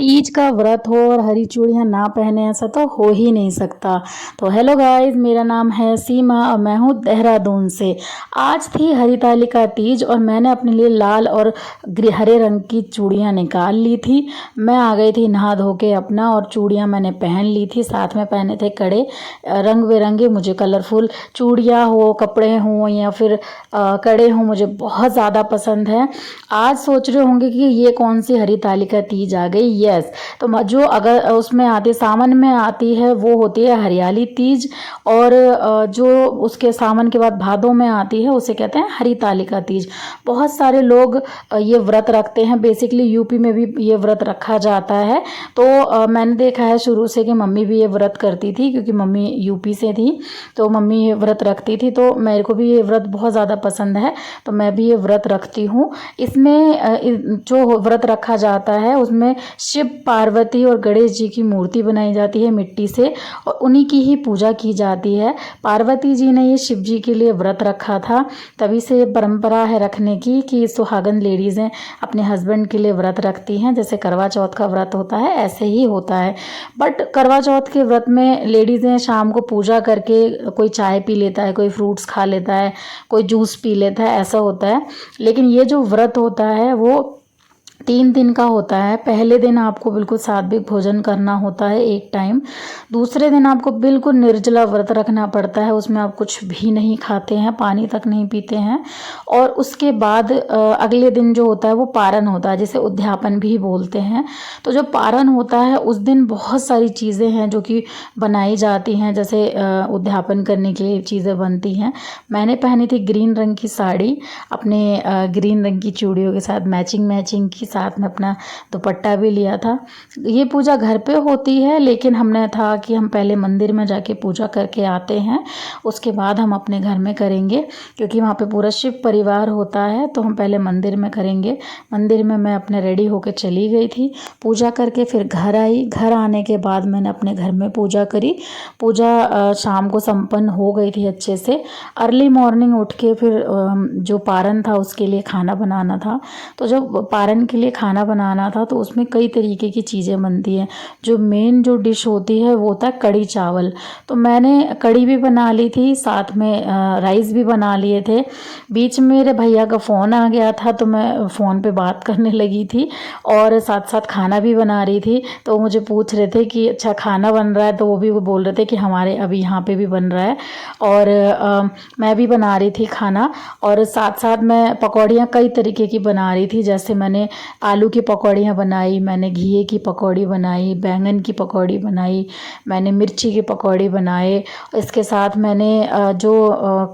तीज का व्रत हो और हरी चूड़ियाँ ना पहने ऐसा तो हो ही नहीं सकता। तो हेलो गाइस, मेरा नाम है सीमा और मैं हूँ देहरादून से। आज थी हरितालिका तीज और मैंने अपने लिए लाल और हरे रंग की चूड़ियाँ निकाल ली थी। मैं आ गई थी नहा धो के अपना और चूड़ियाँ मैंने पहन ली थी। साथ में पहने थे कड़े रंग बिरंगे। मुझे कलरफुल चूड़ियाँ हो, कपड़े हों या फिर कड़े हों, मुझे बहुत ज़्यादा पसंद है। आज सोच रहे होंगे कि ये कौन सी हरितालिका तीज आ गई। यस, तो जो अगर उसमें आती सावन में आती है वो होती है हरियाली तीज, और जो उसके सावन के बाद भादों में आती है उसे कहते हैं हरितालिका तीज। बहुत सारे लोग ये व्रत रखते हैं। बेसिकली यूपी में भी ये व्रत रखा जाता है। तो मैंने देखा है शुरू से कि मम्मी भी ये व्रत करती थी, क्योंकि मम्मी यूपी से थी तो मम्मी ये व्रत रखती थी। तो मेरे को भी ये व्रत बहुत ज़्यादा पसंद है, तो मैं भी ये व्रत रखती हूँ। इसमें जो व्रत रखा जाता है उसमें शिव, पार्वती और गणेश जी की मूर्ति बनाई जाती है मिट्टी से, और उन्हीं की ही पूजा की जाती है। पार्वती जी ने ये शिव जी के लिए व्रत रखा था, तभी से ये परंपरा है रखने की कि सुहागन लेडीज़ें अपने हस्बैंड के लिए व्रत रखती हैं। जैसे करवा चौथ का व्रत होता है ऐसे ही होता है। बट करवा चौथ के व्रत में लेडीज़ें शाम को पूजा करके कोई चाय पी लेता है, कोई फ्रूट्स खा लेता है, कोई जूस पी लेता है, ऐसा होता है। लेकिन ये जो व्रत होता है वो 3 दिन का होता है। पहले दिन आपको बिल्कुल सात्विक भोजन करना होता है एक टाइम। दूसरे दिन आपको बिल्कुल निर्जला व्रत रखना पड़ता है, उसमें आप कुछ भी नहीं खाते हैं, पानी तक नहीं पीते हैं। और उसके बाद अगले दिन जो होता है वो पारण होता है, जिसे उद्यापन भी बोलते हैं। तो जो पारण होता है उस दिन बहुत सारी चीज़ें हैं जो कि बनाई जाती हैं। जैसे उद्यापन करने के लिए चीज़ें बनती हैं। मैंने पहनी थी ग्रीन रंग की साड़ी अपने ग्रीन रंग की चूड़ियों के साथ, मैचिंग की। साथ में अपना दुपट्टा भी लिया था। ये पूजा घर पे होती है, लेकिन हमने था कि हम पहले मंदिर में जाके पूजा करके आते हैं, उसके बाद हम अपने घर में करेंगे, क्योंकि वहाँ पे पूरा शिव परिवार होता है। तो हम पहले मंदिर में करेंगे। मंदिर में मैं अपने रेडी होके चली गई थी, पूजा करके फिर घर आई। घर आने के बाद मैंने अपने घर में पूजा करी। पूजा शाम को संपन्न हो गई थी अच्छे से। अर्ली मॉर्निंग उठ के फिर जो पारण था उसके लिए खाना बनाना था। तो जब पारण के लिए खाना बनाना था तो उसमें कई तरीके की चीज़ें बनती हैं। जो मेन जो डिश होती है वो होता है कढ़ी चावल। तो मैंने कढ़ी भी बना ली थी, साथ में राइस भी बना लिए थे। बीच में मेरे भैया का फ़ोन आ गया था तो मैं फ़ोन पे बात करने लगी थी और साथ साथ खाना भी बना रही थी। तो मुझे पूछ रहे थे कि अच्छा खाना बन रहा है, तो वो बोल रहे थे कि हमारे अभी यहाँ पे भी बन रहा है। और मैं भी बना रही थी खाना, और साथ साथ मैं पकौड़ियाँ कई तरीके की बना रही थी। जैसे मैंने आलू की पकौड़ियाँ बनाई, मैंने घिए की पकौड़ी बनाई, बैंगन की पकौड़ी बनाई, मैंने मिर्ची की पकौड़ी बनाए। इसके साथ मैंने जो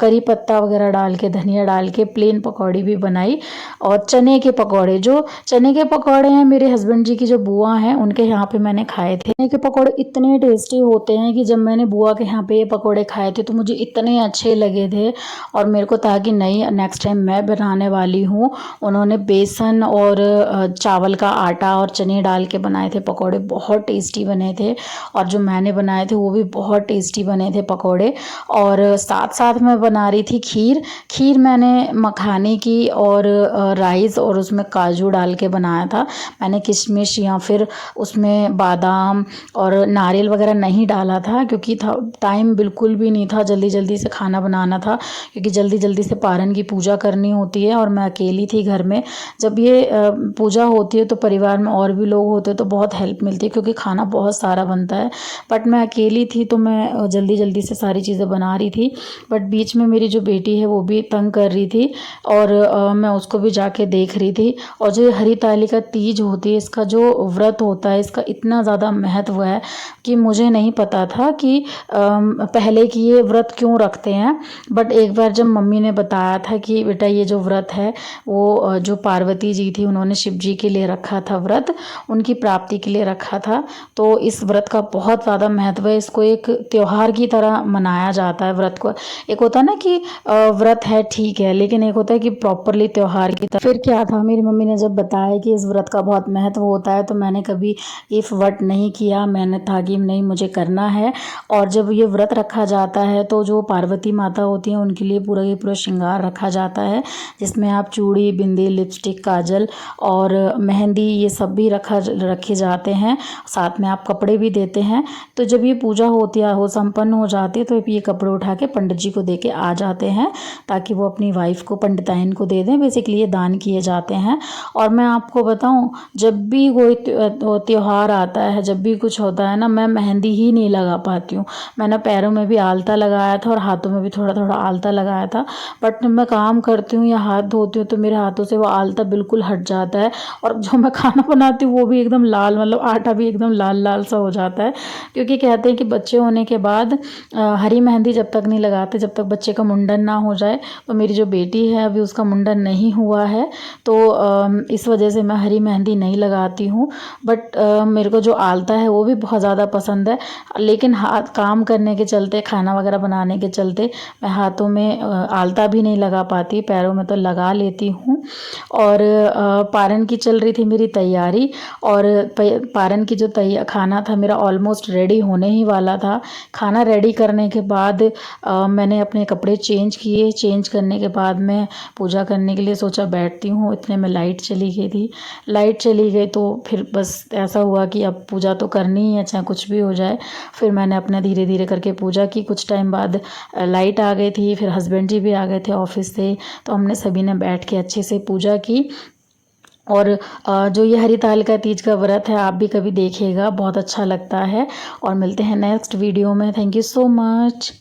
करी पत्ता वगैरह डाल के, धनिया डाल के प्लेन पकौड़ी भी बनाई। और चने के पकौड़े, जो चने के पकौड़े हैं मेरे हस्बैंड जी की जो बुआ हैं उनके यहाँ पे मैंने खाए थे। चने के पकौड़े इतने टेस्टी होते हैं कि जब मैंने बुआ के यहाँ पे ये पकौड़े खाए थे तो मुझे इतने अच्छे लगे थे, और मेरे को था कि नहीं, नेक्स्ट टाइम मैं बनाने वाली हूँ। उन्होंने बेसन और चावल का आटा और चने डाल के बनाए थे पकौड़े, बहुत टेस्टी बने थे। और जो मैंने बनाए थे वो भी बहुत टेस्टी बने थे पकौड़े। और साथ साथ मैं बना रही थी खीर मैंने मखाने की और राइस और उसमें काजू डाल के बनाया था। मैंने किशमिश या फिर उसमें बादाम और नारियल वगैरह नहीं डाला था, क्योंकि टाइम बिल्कुल भी नहीं था, जल्दी जल्दी से खाना बनाना था, क्योंकि जल्दी जल्दी से पारण की पूजा करनी होती है और मैं अकेली थी घर में। जब ये पूजा होती है तो परिवार में और भी लोग होते हैं तो बहुत हेल्प मिलती है, क्योंकि खाना बहुत सारा बनता है। बट मैं अकेली थी तो मैं जल्दी जल्दी से सारी चीज़ें बना रही थी। बट बीच में मेरी जो बेटी है वो भी तंग कर रही थी, और मैं उसको भी जाके देख रही थी। और जो हरितालिका तीज होती है, इसका जो व्रत होता है, इसका इतना ज़्यादा महत्व है कि मुझे नहीं पता था कि पहले कि ये व्रत क्यों रखते हैं। बट एक बार जब मम्मी ने बताया था कि बेटा ये जो व्रत है वो जो पार्वती जी थी उन्होंने शिव जी के लिए रखा था व्रत, उनकी प्राप्ति के लिए रखा था। तो इस व्रत का बहुत ज़्यादा महत्व है। इसको एक त्योहार की तरह मनाया जाता है व्रत को। एक होता है ना कि व्रत है ठीक है, लेकिन एक होता है कि प्रॉपरली त्योहार की तरह। फिर क्या था, मेरी मम्मी ने जब बताया कि इस व्रत का बहुत महत्व होता है तो मैंने कभी इफ वट नहीं किया। मैंने था कि नहीं, मुझे करना है। और जब ये व्रत रखा जाता है तो जो पार्वती माता होती हैं उनके लिए पूरा श्रृंगार रखा जाता है, जिसमें आप चूड़ी, बिंदी, लिपस्टिक, काजल और मेहंदी ये सब भी रखे जाते हैं। साथ में आप कपड़े भी देते हैं। तो जब ये पूजा होती है हो संपन्न हो जाती है तो ये कपड़े उठा के पंडित जी को दे के आ जाते हैं ताकि वो अपनी वाइफ को पंडिताइन को दे दें। बेसिकली ये दान किए जाते हैं। और मैं आपको बताऊं, जब भी कोई त्योहार आता है, जब भी कुछ होता है ना, मैं मेहंदी ही नहीं लगा पाती हूँ। मैंने पैरों में भी आलता लगाया था और हाथों में भी थोड़ा थोड़ा आलता लगाया था, बट जब मैं काम करती हूँ या हाथ धोती हूँ तो मेरे हाथों से वो आलता बिल्कुल हट जाता है। और जो मैं खाना बनाती हूँ वो भी एकदम लाल, मतलब आटा भी एकदम लाल लाल सा हो जाता है। क्योंकि कहते हैं कि बच्चे होने के बाद हरी मेहंदी जब तक नहीं लगाते, जब तक बच्चे का मुंडन ना हो जाए। तो मेरी जो बेटी है अभी उसका मुंडन नहीं हुआ है, तो इस वजह से मैं हरी मेहंदी नहीं लगाती हूँ। बट मेरे को जो आलता है वो भी बहुत ज़्यादा पसंद है। लेकिन हाथ काम करने के चलते, खाना वगैरह बनाने के चलते मैं हाथों में आलता भी नहीं लगा पाती, पैरों में तो लगा लेती हूँ। और पारन की चल रही थी मेरी तैयारी। और पारन की जो खाना था मेरा ऑलमोस्ट रेडी होने ही वाला था। खाना रेडी करने के बाद मैंने अपने कपड़े चेंज किए। चेंज करने के बाद मैं पूजा करने के लिए सोचा बैठती हूँ, इतने में लाइट चली गई थी। लाइट चली गई तो फिर बस ऐसा हुआ कि अब पूजा तो करनी ही है, चाहे कुछ भी हो जाए। फिर मैंने अपना धीरे धीरे करके पूजा की। कुछ टाइम बाद लाइट आ गई थी, फिर हस्बैंड जी भी आ गए थे ऑफिस से, तो हमने सभी ने बैठ के अच्छे से पूजा की। और जो ये हरितालिका तीज का व्रत है आप भी कभी देखिएगा, बहुत अच्छा लगता है। और मिलते हैं नेक्स्ट वीडियो में। Thank you so much.